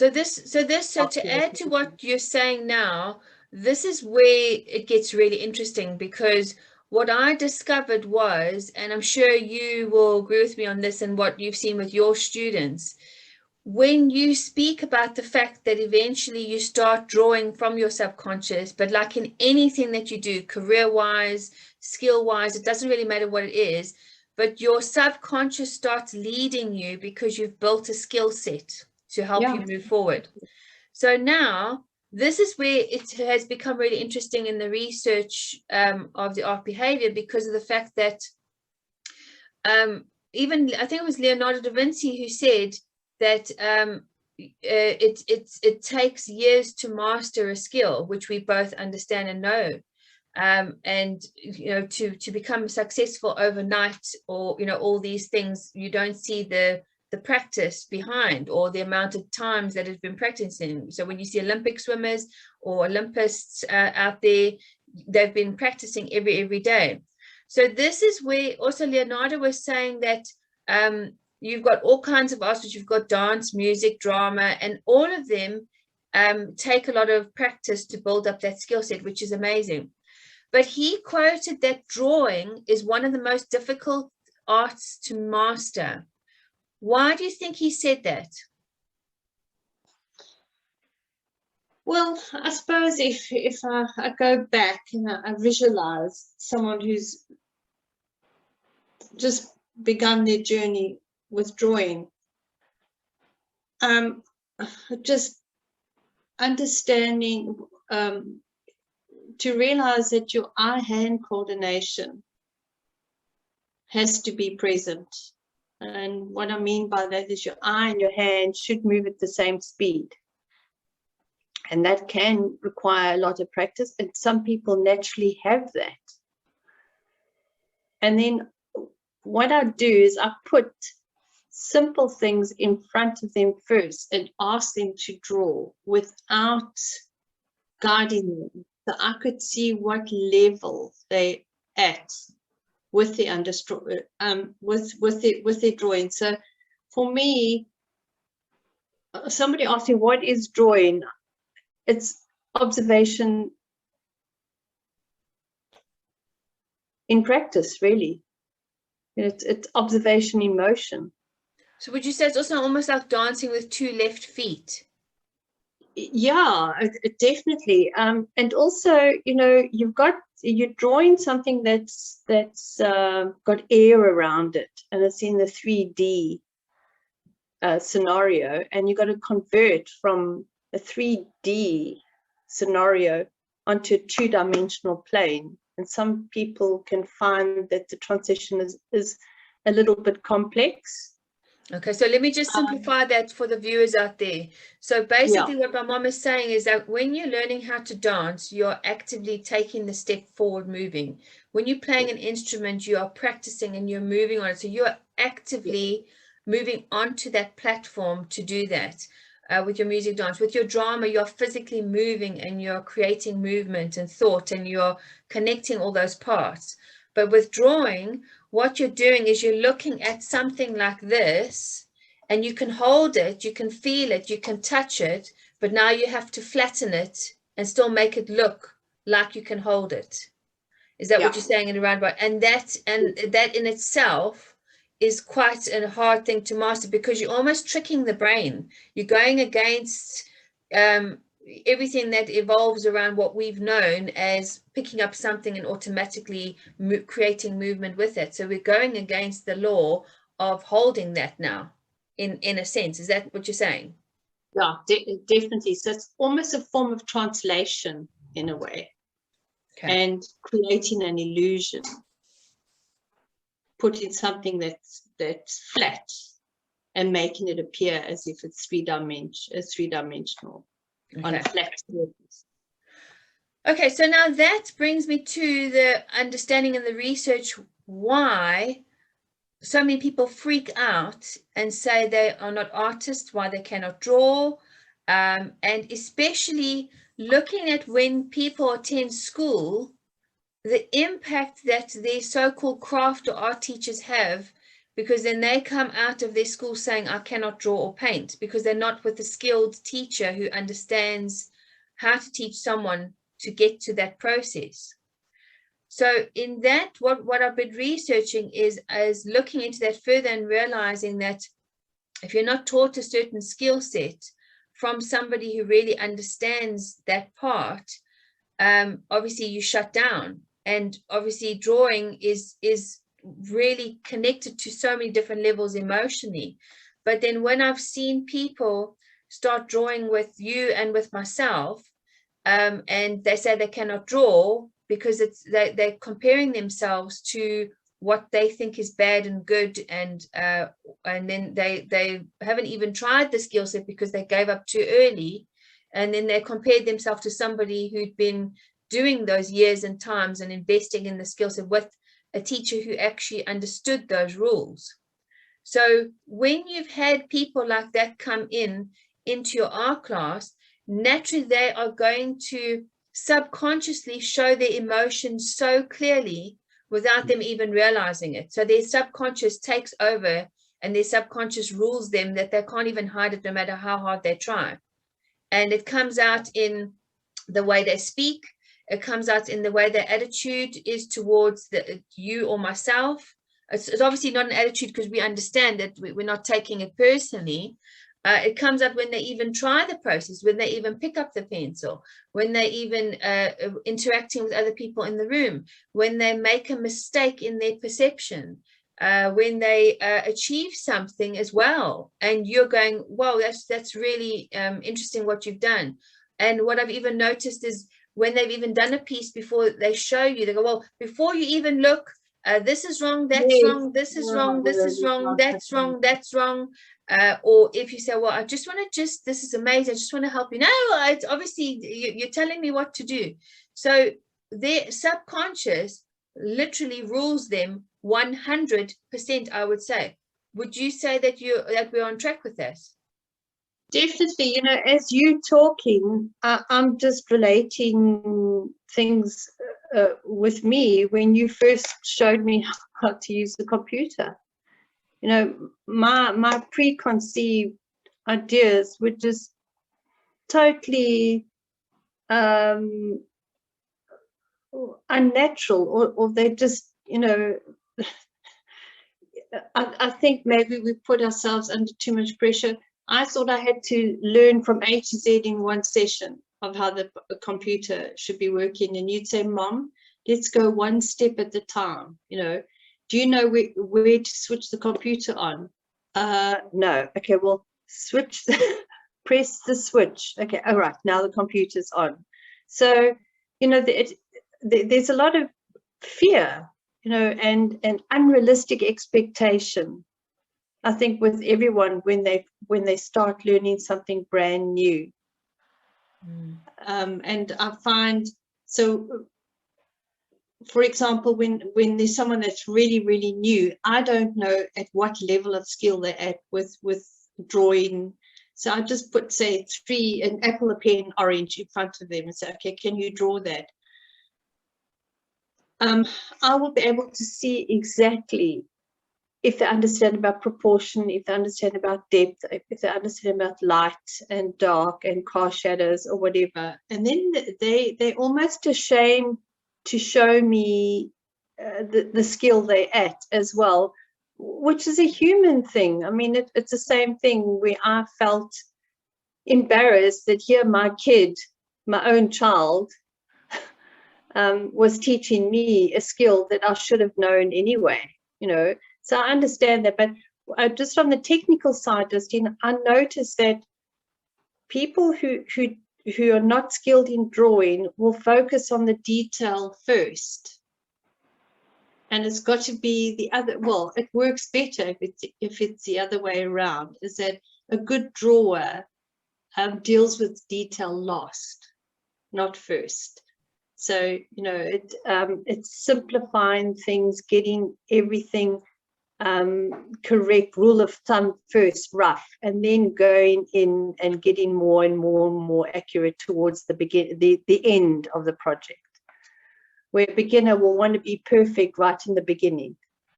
So to add to what you're saying now, this is where it gets really interesting, because what I discovered was, and I'm sure you will agree with me on this and what you've seen with your students, when you speak about the fact that eventually you start drawing from your subconscious, but like in anything that you do, career-wise, skill-wise, it doesn't really matter what it is, but your subconscious starts leading you because you've built a skill set to help you move forward. So now this is where it has become really interesting in the research of the art behavior, because of the fact that even I think it was Leonardo da Vinci who said that it takes years to master a skill, which we both understand and know. And to become successful overnight, or all these things, you don't see the practice behind, or the amount of times that have been practicing. So when you see Olympic swimmers or Olympists out there, they've been practicing every day. So this is where also Leonardo was saying that you've got all kinds of arts, you've got dance, music, drama, and all of them take a lot of practice to build up that skill set, which is amazing. But he quoted that drawing is one of the most difficult arts to master. Why do you think he said that? Well, I suppose if I go back and I visualize someone who's just begun their journey with drawing, just understanding to realize that your eye-hand coordination has to be present. And what I mean by that is your eye and your hand should move at the same speed. And that can require a lot of practice, and some people naturally have that. And then what I do is I put simple things in front of them first and ask them to draw without guiding them. So I could see what level they at with their with their drawing. So for me, somebody asked me, what is drawing? It's observation in practice, really. It's observation in motion. So would you say it's also almost like dancing with two left feet? Yeah, definitely. And also, you're drawing something that's got air around it, and it's in the 3D scenario, and you've got to convert from a 3D scenario onto a two-dimensional plane. And some people can find that the transition is a little bit complex. Okay, so let me just simplify that for the viewers out there. So basically what my mom is saying is that when you're learning how to dance, you're actively taking the step forward, moving. When you're playing an instrument, you are practicing and you're moving on it. So you're actively moving onto that platform to do that. With your music, dance, with your drama, you're physically moving and you're creating movement and thought, and you're connecting all those parts. But with drawing, what you're doing is you're looking at something like this, and you can hold it, you can feel it, you can touch it, but now you have to flatten it and still make it look like you can hold it. Is that what you're saying in a roundabout? And that in itself is quite a hard thing to master, because you're almost tricking the brain. You're going against everything that evolves around what we've known as picking up something and automatically creating movement with it. So we're going against the law of holding that now, in a sense. Is that what you're saying? Yeah, definitely. So it's almost a form of translation in a way. Okay. And creating an illusion, putting something that's flat and making it appear as if it's three-dimensional. Okay. On a flat surface. Okay, so now that brings me to the understanding and the research why so many people freak out and say they are not artists, why they cannot draw, and especially looking at when people attend school, the impact that the so-called craft or art teachers have, because then they come out of their school saying, I cannot draw or paint, because they're not with a skilled teacher who understands how to teach someone to get to that process. So in that, what I've been researching is looking into that further and realizing that if you're not taught a certain skill set from somebody who really understands that part, obviously you shut down. And obviously drawing is really connected to so many different levels emotionally. But then when I've seen people start drawing with you and with myself, and they say they cannot draw because they're comparing themselves to what they think is bad and good, and then they haven't even tried the skill set because they gave up too early, and then they compared themselves to somebody who'd been doing those years and times and investing in the skill set with a teacher who actually understood those rules. So when you've had people like that come into your art class, naturally they are going to subconsciously show their emotions so clearly without them even realizing it. So their subconscious takes over, and their subconscious rules them that they can't even hide it no matter how hard they try. And it comes out in the way they speak. It comes out in the way their attitude is towards you or myself. It's obviously not an attitude because we understand that we're not taking it personally. It comes up when they even try the process, when they even pick up the pencil, when they even interacting with other people in the room, when they make a mistake in their perception, when they achieve something as well. And you're going, wow, that's really interesting what you've done. And what I've even noticed is when they've even done a piece before they show you, they go, well, before you even look, this is wrong, that's wrong, this is wrong, this is wrong, that's wrong, that's wrong. Or if you say, well, I just want to this is amazing, I just want to help you. No, it's obviously you're telling me what to do. So their subconscious literally rules them 100%, I would say. Would you say that we're on track with this? Definitely, as you talking, I'm just relating things with me when you first showed me how to use the computer. My preconceived ideas were just totally unnatural, or they just, I think maybe we put ourselves under too much pressure. I thought I had to learn from A to Z in one session of how the computer should be working. And you'd say, Mom, let's go one step at a time. Do you know where to switch the computer on? No. Okay, well, press the switch. Okay, all right, now the computer's on. So, there's a lot of fear, and unrealistic expectation, I think, with everyone when they start learning something brand new. And I find, so for example, when there's someone that's really, really new, I don't know at what level of skill they're at with drawing. So I just put, say, an apple, a pen, orange in front of them and say, okay, can you draw that? I will be able to see exactly if they understand about proportion, if they understand about depth, if they understand about light and dark and cast shadows or whatever. And then they're almost ashamed to show me the skill they're at as well, which is a human thing. I mean, it's the same thing where I felt embarrassed that here my kid, my own child, was teaching me a skill that I should have known anyway, So I understand that, but just on the technical side, Justine, I noticed that people who are not skilled in drawing will focus on the detail first. And it's got to be the other, well, it works better if it's the other way around, is that a good drawer deals with detail last, not first. So, it's simplifying things, getting everything correct, rule of thumb first, rough, and then going in and getting more and more and more accurate towards the end of the project, where a beginner will want to be perfect right in the beginning.